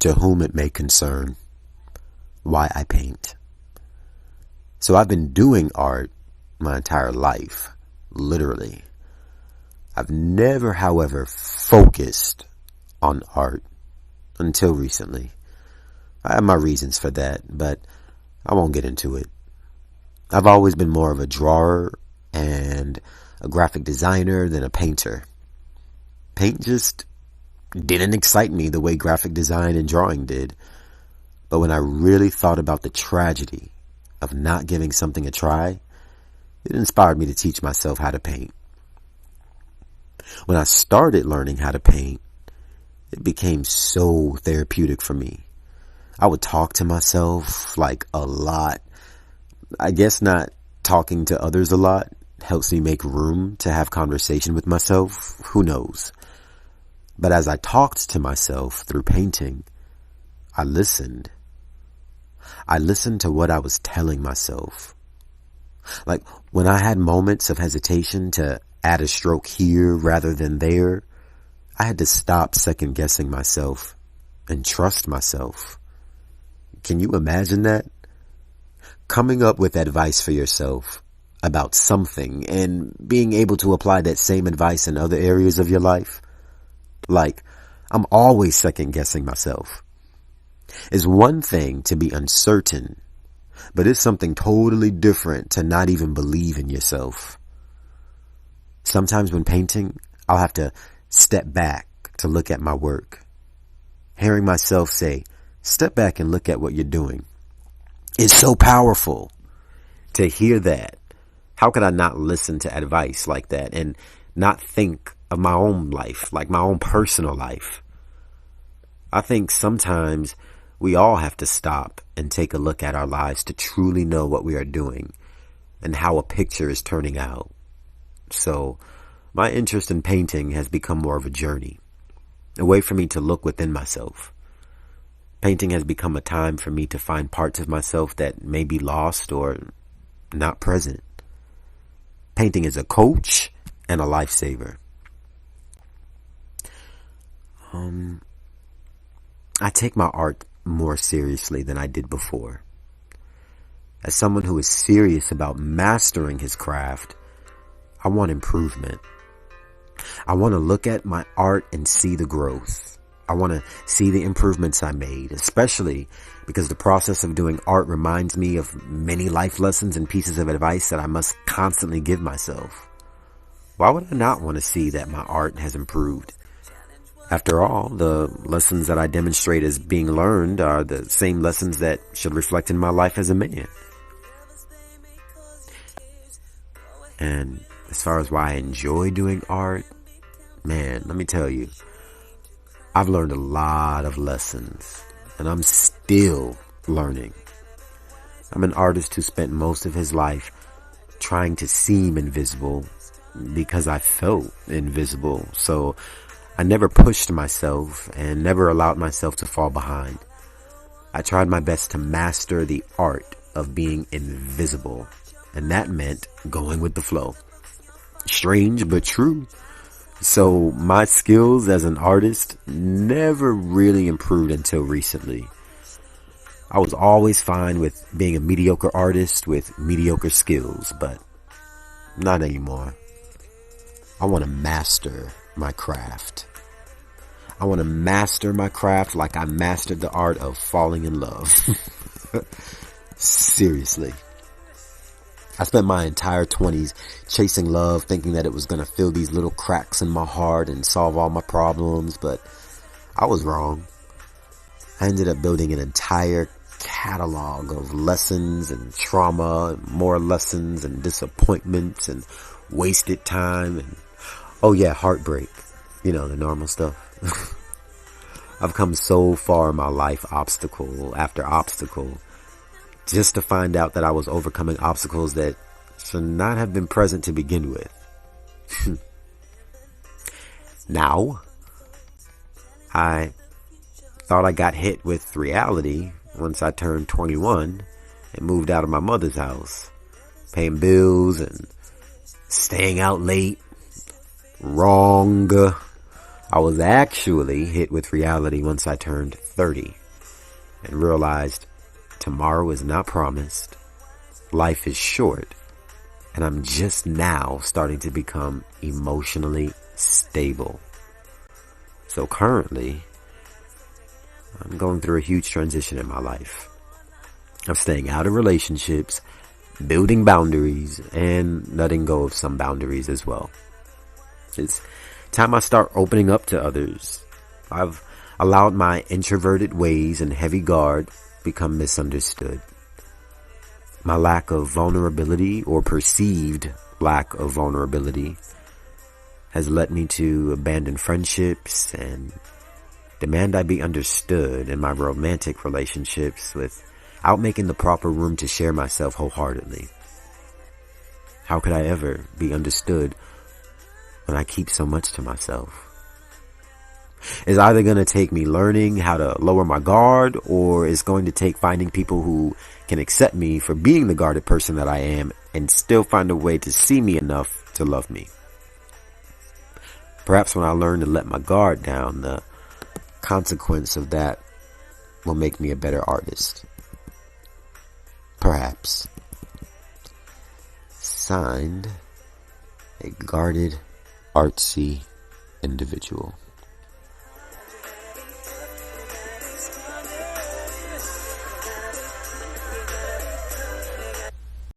To whom it may concern, why I paint. So I've been doing art my entire life, literally. I've never, however, focused on art until recently. I have my reasons for that, but I won't get into it. I've always been more of a drawer and a graphic designer than a painter. Paint just didn't excite me the way graphic design and drawing did. But when I really thought about the tragedy of not giving something a try, it inspired me to teach myself how to paint. When I started learning how to paint, it became so therapeutic for me. I would talk to myself like a lot. I guess not talking to others a lot helps me make room to have conversation with myself. Who knows? But as I talked to myself through painting, I listened. I listened to what I was telling myself. Like when I had moments of hesitation to add a stroke here rather than there, I had to stop second guessing myself and trust myself. Can you imagine that? Coming up with advice for yourself about something and being able to apply that same advice in other areas of your life. Like, I'm always second guessing myself. It's one thing to be uncertain, but it's something totally different to not even believe in yourself. Sometimes when painting, I'll have to step back to look at my work. Hearing myself say, step back and look at what you're doing. It's so powerful to hear that. How could I not listen to advice like that and not think of my own life, like my own personal life? I think sometimes we all have to stop and take a look at our lives to truly know what we are doing and how a picture is turning out. So my interest in painting has become more of a journey, a way for me to look within myself. Painting has become a time for me to find parts of myself that may be lost or not present. Painting is a coach and a lifesaver. I take my art more seriously than I did before. As someone who is serious about mastering his craft, I want improvement. I want to look at my art and see the growth. I want to see the improvements I made, especially because the process of doing art reminds me of many life lessons and pieces of advice that I must constantly give myself. Why would I not want to see that my art has improved? After all, the lessons that I demonstrate as being learned are the same lessons that should reflect in my life as a man. And as far as why I enjoy doing art, man, let me tell you, I've learned a lot of lessons, and I'm still learning. I'm an artist who spent most of his life trying to seem invisible because I felt invisible. So I never pushed myself and never allowed myself to fall behind. I tried my best to master the art of being invisible, and that meant going with the flow. Strange but true. So my skills as an artist never really improved until recently. I was always fine with being a mediocre artist with mediocre skills, but not anymore. I want to master my craft. I want to master my craft like I mastered the art of falling in love. Seriously. I spent my entire 20s chasing love, thinking that it was going to fill these little cracks in my heart and solve all my problems, but I was wrong. I ended up building an entire catalog of lessons and trauma, and more lessons and disappointments and wasted time and, oh yeah, heartbreak. You know, the normal stuff. I've come so far in my life, obstacle after obstacle, just to find out that I was overcoming obstacles that should not have been present to begin with. Now, I thought I got hit with reality once I turned 21 and moved out of my mother's house, paying bills and staying out late. Wrong. I was actually hit with reality once I turned 30 and realized tomorrow is not promised, life is short, and I'm just now starting to become emotionally stable. So currently, I'm going through a huge transition in my life. I'm staying out of relationships, building boundaries, and letting go of some boundaries as well. It's time I start opening up to others. I've allowed my introverted ways and heavy guard become misunderstood. My lack of vulnerability, or perceived lack of vulnerability, has led me to abandon friendships and demand I be understood in my romantic relationships without making the proper room to share myself wholeheartedly. How could I ever be understood when I keep so much to myself? It's either going to take me learning how to lower my guard, or it's going to take finding people who can accept me for being the guarded person that I am and still find a way to see me enough to love me. Perhaps when I learn to let my guard down, the consequence of that will make me a better artist. Perhaps. Signed, a guarded, artsy individual.